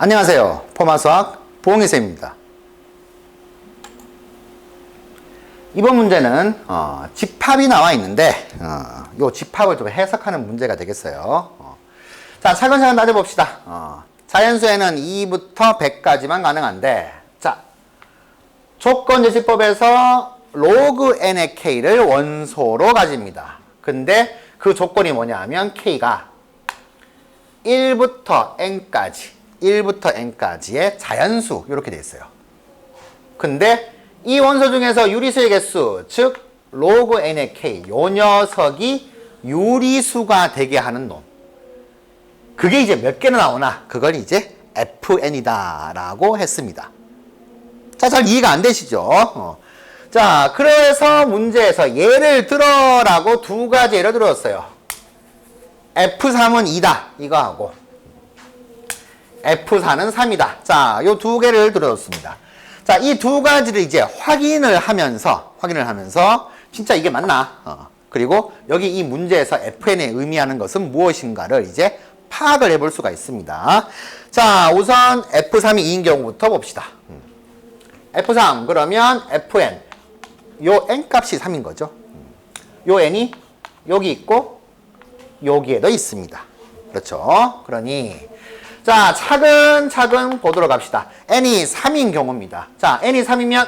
안녕하세요. 포마수학 부홍희쌤입니다. 이번 문제는 집합이 나와 있는데 이 집합을 좀 해석하는 문제가 되겠어요. 자, 차근차근 따져봅시다. 자연수에는 2부터 100까지만 가능한데, 자, 조건제시법에서 로그 n의 k를 원소로 가집니다. 근데 그 조건이 뭐냐 하면 k가 1부터 n까지의 자연수 이렇게 돼 있어요. 근데 이 원소 중에서 유리수의 개수, 즉 로그 n의 k, 요 녀석이 유리수가 되게 하는 놈, 그게 이제 몇 개나 나오나, 그걸 이제 fn이다 라고 했습니다. 자, 잘 이해가 안 되시죠? 자, 그래서 문제에서 예를 들어라고 두 가지 예를 들었어요. F3은 2다 이거 하고 F4는 3이다. 자, 요 두 개를 들어줬습니다. 자, 이 두 가지를 이제 확인을 하면서 진짜 이게 맞나? 그리고 여기 이 문제에서 FN이 의미하는 것은 무엇인가를 이제 파악을 해볼 수가 있습니다. 자, 우선 F3이 2인 경우부터 봅시다. F3 그러면 FN, 요 n 값이 3인 거죠. 요 n이 여기 있고 여기에도 있습니다. 그렇죠? 그러니 자, 차근차근 보도록 합시다. n이 3인 경우입니다. 자, n이 3이면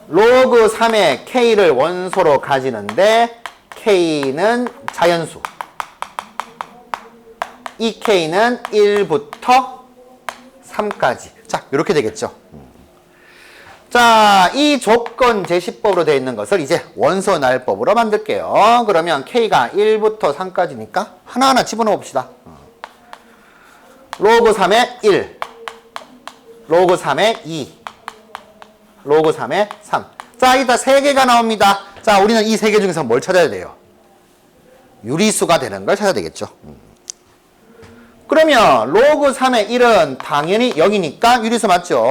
로그 3의 k를 원소로 가지는데 k는 자연수, 이 k는 1부터 3까지. 자, 이렇게 되겠죠. 자, 이 조건 제시법으로 되어 있는 것을 이제 원소 나열법으로 만들게요. 그러면 k가 1부터 3까지니까 하나하나 집어넣어 봅시다. 로그 3의 1, 로그 3의 2, 로그 3의 3. 자, 이따 3개가 나옵니다. 자, 우리는 이 3개 중에서 뭘 찾아야 돼요? 유리수가 되는 걸 찾아야 되겠죠. 그러면 로그 3의 1은 당연히 0이니까 유리수 맞죠?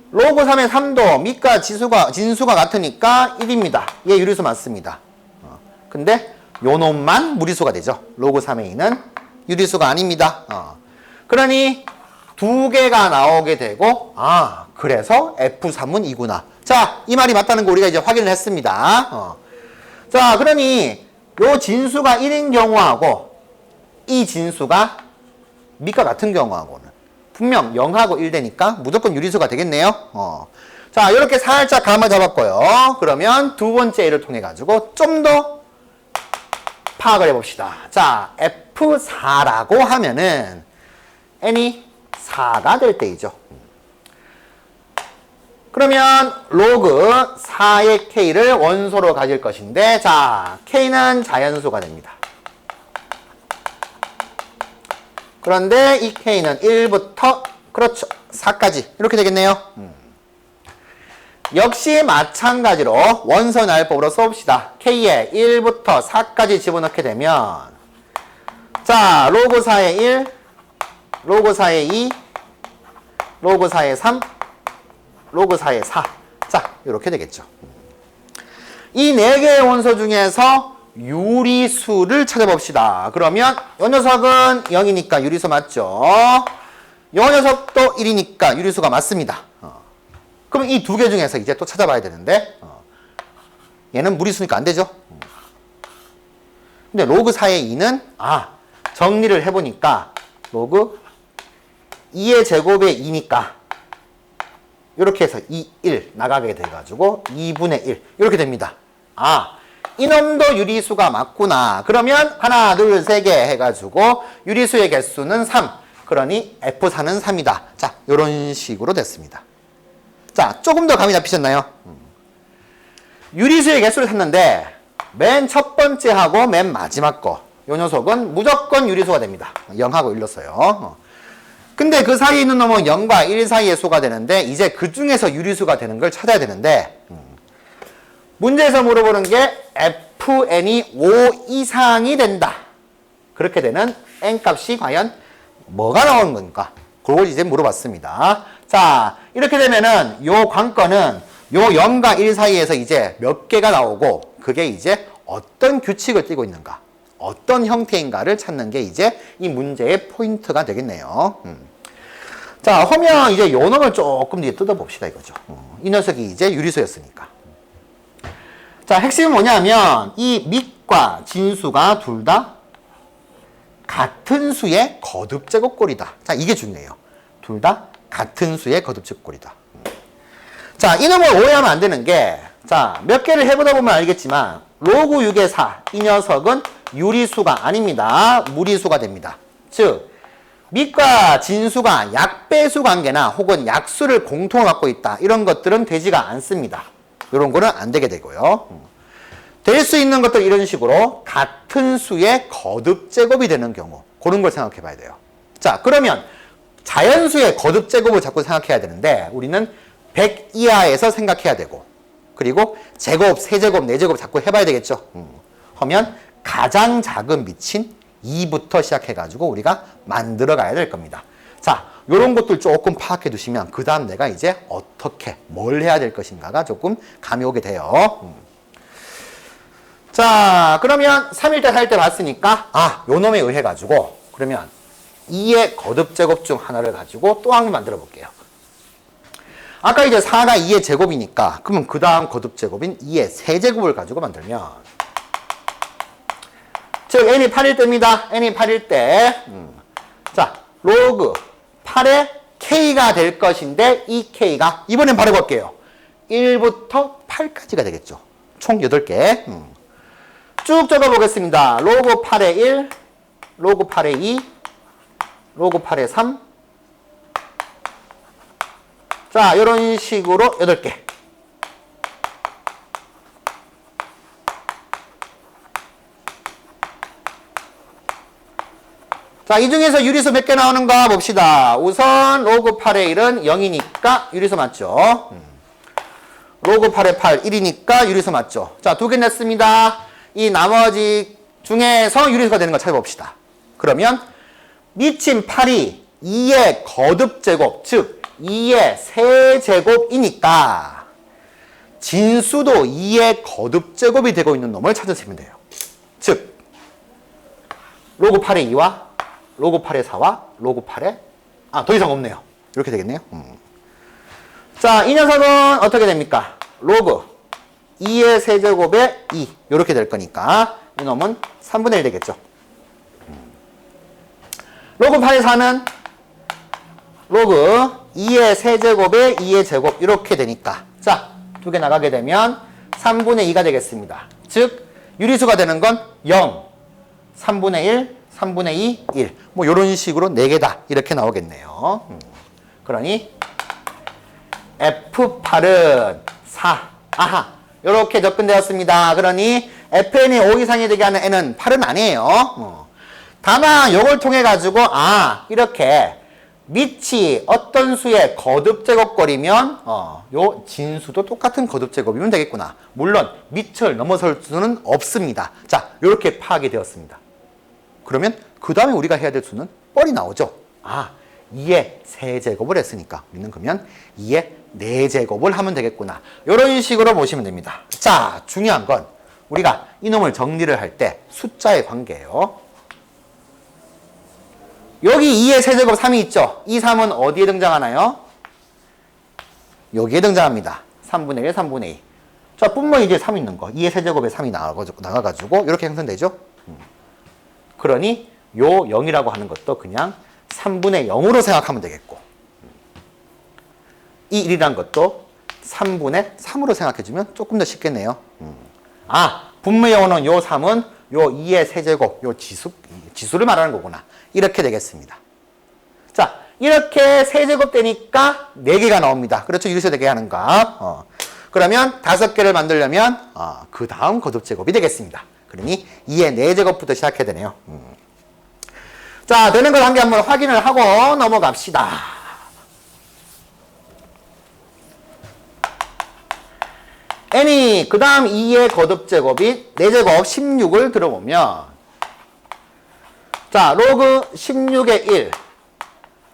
로그 3의 3도 밑과 진수가 같으니까 1입니다. 얘 유리수 맞습니다. 근데 요 놈만 무리수가 되죠. 로그 3의 2는 유리수가 아닙니다. 그러니 두 개가 나오게 되고, 그래서 F3은 2구나. 자, 이 말이 맞다는 거 우리가 이제 확인을 했습니다. 자, 그러니 요 진수가 1인 경우하고 이 진수가 밑과 같은 경우하고는 분명 0하고 1 되니까 무조건 유리수가 되겠네요. 자, 이렇게 살짝 감아 잡았고요. 그러면 두 번째 예를 통해 가지고 좀 더 파악을 해봅시다. 자, F4라고 하면은 n이 4가 될 때이죠. 그러면 로그 4의 k를 원소로 가질 것인데, 자, k는 자연수가 됩니다. 그런데 이 k는 1부터 그렇죠 4까지 이렇게 되겠네요. 역시 마찬가지로 원소 나열법으로 써봅시다. k에 1부터 4까지 집어넣게 되면, 자, 로그 4의 1, 로그 4의 2, 로그 4의 3, 로그 4의 4. 자, 이렇게 되겠죠. 이 4개의 원소 중에서 유리수를 찾아봅시다. 그러면 이 녀석은 0이니까 유리수 맞죠? 이 녀석도 1이니까 유리수가 맞습니다. 그럼 이 두 개 중에서 이제 또 찾아봐야 되는데, 얘는 무리수니까 안 되죠? 근데 로그 4의 2는, 정리를 해보니까 로그 2의 제곱의 2니까 이렇게 해서 2, 1 나가게 돼가지고 2분의 1 이렇게 됩니다. 이놈도 유리수가 맞구나. 그러면 하나, 둘, 세 개 해가지고 유리수의 개수는 3. 그러니 F4는 3이다. 자, 이런 식으로 됐습니다. 자, 조금 더 감이 잡히셨나요? 유리수의 개수를 찾는데 맨 첫 번째 하고 맨 마지막 거, 요 녀석은 무조건 유리수가 됩니다. 0하고 1로 써요. 근데 그 사이에 있는 놈은 0과 1 사이의 수가 되는데, 이제 그 중에서 유리수가 되는 걸 찾아야 되는데, 문제에서 물어보는 게 fn이 5 이상이 된다. 그렇게 되는 n 값이 과연 뭐가 나오는 건가? 그걸 이제 물어봤습니다. 자, 이렇게 되면은 요 관건은 요 0과 1 사이에서 이제 몇 개가 나오고, 그게 이제 어떤 규칙을 띠고 있는가? 어떤 형태인가를 찾는 게 이제 이 문제의 포인트가 되겠네요. 자, 그러면 이제 요 놈을 조금 이제 뜯어봅시다 이거죠. 이 녀석이 이제 유리수였으니까. 자, 핵심은 뭐냐면 이 밑과 진수가 둘 다 같은 수의 거듭제곱꼴이다. 자, 이게 중요해요. 둘 다 같은 수의 거듭제곱꼴이다. 자, 이놈을 오해하면 안 되는 게, 자, 몇 개를 해보다 보면 알겠지만 로그 6의 4, 이 녀석은 유리수가 아닙니다. 무리수가 됩니다. 즉, 밑과 진수가 약배수 관계나 혹은 약수를 공통으로 갖고 있다. 이런 것들은 되지가 않습니다. 이런 거는 안 되게 되고요. 될 수 있는 것들 이런 식으로 같은 수의 거듭제곱이 되는 경우, 그런 걸 생각해 봐야 돼요. 자, 그러면 자연수의 거듭제곱을 자꾸 생각해야 되는데 우리는 100 이하에서 생각해야 되고, 그리고 제곱, 세제곱, 네제곱 자꾸 해봐야 되겠죠. 하면 가장 작은 밑인 2부터 시작해가지고 우리가 만들어 가야 될 겁니다. 자, 요런 것들 조금 파악해 두시면 그 다음 내가 이제 어떻게, 뭘 해야 될 것인가가 조금 감이 오게 돼요. 자, 그러면 3일 때, 4일 때 봤으니까, 아, 요 놈에 의해 가지고, 그러면 2의 거듭제곱 중 하나를 가지고 또 한 개 만들어 볼게요. 아까 이제 4가 2의 제곱이니까, 그러면 그 다음 거듭제곱인 2의 세제곱을 가지고 만들면, 즉, n이 8일 때입니다. n이 8일 때, 자, 로그 8의 k가 될 것인데, 이 k가, 이번엔 바로 볼게요. 1부터 8까지가 되겠죠. 총 8개. 쭉 적어보겠습니다. 로그 8의 1, 로그 8의 2, 로그 8의 3. 자, 이런 식으로 8개. 자, 이 중에서 유리수 몇 개 나오는가 봅시다. 우선 로그 8의 1은 0이니까 유리수 맞죠? 로그 8의 8, 1이니까 유리수 맞죠? 자, 2개 냈습니다. 이 나머지 중에서 유리수가 되는 거 찾아봅시다. 그러면 미친 8이 2의 거듭제곱, 즉 2의 세제곱이니까 진수도 2의 거듭제곱이 되고 있는 놈을 찾으시면 돼요. 즉 로그 8의 2와 로그 8의 4와 로그 8의 더 이상 없네요. 이렇게 되겠네요. 자, 이 녀석은 어떻게 됩니까? 로그 2의 세제곱에 2 이렇게 될 거니까 이 놈은 3분의 1 되겠죠. 로그 8의 4는 로그 2의 세제곱에 2의 제곱 이렇게 되니까 자, 2개 나가게 되면 3분의 2가 되겠습니다. 즉 유리수가 되는 건 0, 3분의 1, 3분의 2, 1 뭐 이런 식으로 4개다 이렇게 나오겠네요. 그러니 F8은 4. 아하. 이렇게 접근되었습니다. 그러니 fn이 5 이상이 되게 하는 n은 8은 아니에요. 다만 이걸 통해 가지고 이렇게 밑이 어떤 수의 거듭제곱꼴이면 요 진수도 똑같은 거듭제곱이면 되겠구나. 물론 밑을 넘어설 수는 없습니다. 자, 이렇게 파악이 되었습니다. 그러면 그 다음에 우리가 해야 될 수는 뻘이 나오죠. 2의 세제곱을 했으니까 우리는 그러면 2의 4제곱을 하면 되겠구나. 이런 식으로 보시면 됩니다. 자, 중요한 건 우리가 이놈을 정리를 할 때 숫자의 관계예요. 여기 2의 세제곱 3이 있죠. 이 3은 어디에 등장하나요? 여기에 등장합니다. 3분의 1, 3분의 2. 자, 뿐만 이제 3 있는 거. 2의 세제곱에 3이 나가가지고 이렇게 형성되죠. 그러니 요 0이라고 하는 것도 그냥 3분의 0으로 생각하면 되겠고, 이 1이란 것도 3분의 3으로 생각해주면 조금 더 쉽겠네요. 분모의 영어는 요 3은 요 2의 세제곱, 요 지수를 말하는 거구나. 이렇게 되겠습니다. 자, 이렇게 세제곱 되니까 4개가 나옵니다. 그렇죠? 유리수 4개 하는 거. 그러면 5개를 만들려면 그 다음 거듭제곱이 되겠습니다. 그러니 2의 4제곱부터 시작해야 되네요. 자, 되는 걸 한 개 한번 확인을 하고 넘어갑시다. n이 그 다음 2의 거듭제곱이 4제곱 16을 들어보면, 자, 로그 16의 1,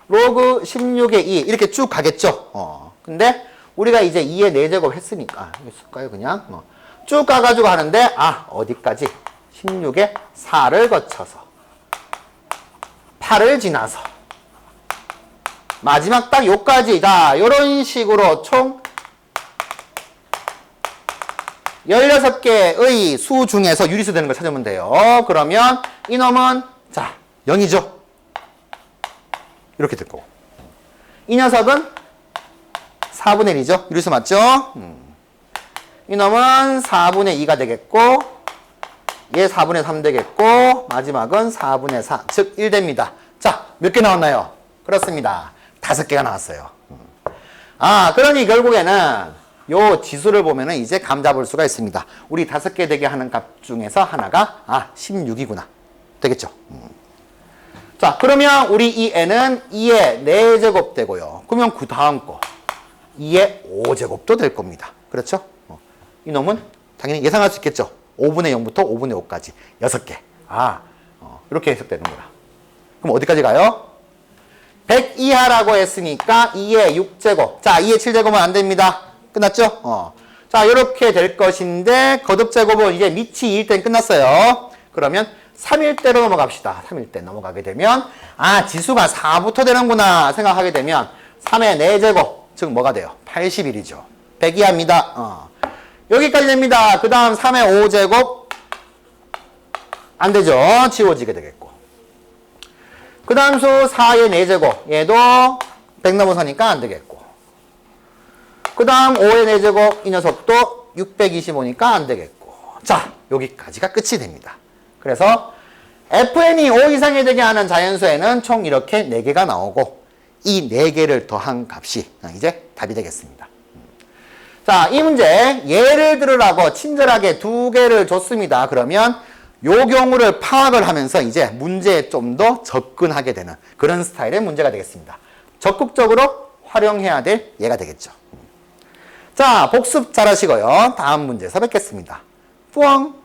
로그 16의 2 이렇게 쭉 가겠죠. 근데 우리가 이제 2의 4제곱 했으니까 이거 쓸까요 그냥? 쭉 가가지고 하는데 어디까지? 16에 4를 거쳐서 8을 지나서 마지막 딱 요까지. 자, 요런 식으로 총 16개의 수 중에서 유리수 되는 걸 찾으면 돼요. 그러면 이놈은 자 0이죠. 이렇게 될 거고 이 녀석은 4분의 1이죠. 유리수 맞죠? 이놈은 4분의 2가 되겠고 얘 4분의 3 되겠고 마지막은 4분의 4 즉 1 됩니다. 자, 몇 개 나왔나요? 그렇습니다. 5개가 나왔어요. 그러니 결국에는 요 지수를 보면은 이제 감 잡을 수가 있습니다. 우리 5개 되게 하는 값 중에서 하나가 16이구나. 되겠죠? 자, 그러면 우리 이 n은 2의 4제곱 되고요. 그러면 그 다음 거 2의 5제곱도 될 겁니다. 그렇죠? 이놈은 당연히 예상할 수 있겠죠? 5분의 0부터 5분의 5까지 6개. 이렇게 해석되는 거야. 그럼 어디까지 가요? 100 이하라고 했으니까 2의 6제곱. 자, 2의 7제곱은 안 됩니다. 끝났죠? 자, 이렇게 될 것인데 거듭제곱은 이제 밑이 2일 땐 끝났어요. 그러면 3일 대로 넘어갑시다. 3일 대 넘어가게 되면 지수가 4부터 되는구나 생각하게 되면 3의 4제곱 즉 뭐가 돼요? 81이죠. 100 이하입니다. 여기까지 됩니다. 그 다음 3의 5제곱 안 되죠. 지워지게 되겠고 그 다음 수 4의 4제곱 얘도 100 넘어서니까 안 되겠고 그 다음 5의 4제곱 이 녀석도 625니까 안 되겠고 자, 여기까지가 끝이 됩니다. 그래서 fn이 5 이상이 되게 하는 자연수에는 총 이렇게 4개가 나오고 이 4개를 더한 값이 이제 답이 되겠습니다. 자, 이 문제 예를 들으라고 친절하게 2개를 줬습니다. 그러면 요 경우를 파악을 하면서 이제 문제에 좀 더 접근하게 되는 그런 스타일의 문제가 되겠습니다. 적극적으로 활용해야 될 예가 되겠죠. 자, 복습 잘 하시고요. 다음 문제에서 뵙겠습니다. 뿌엉!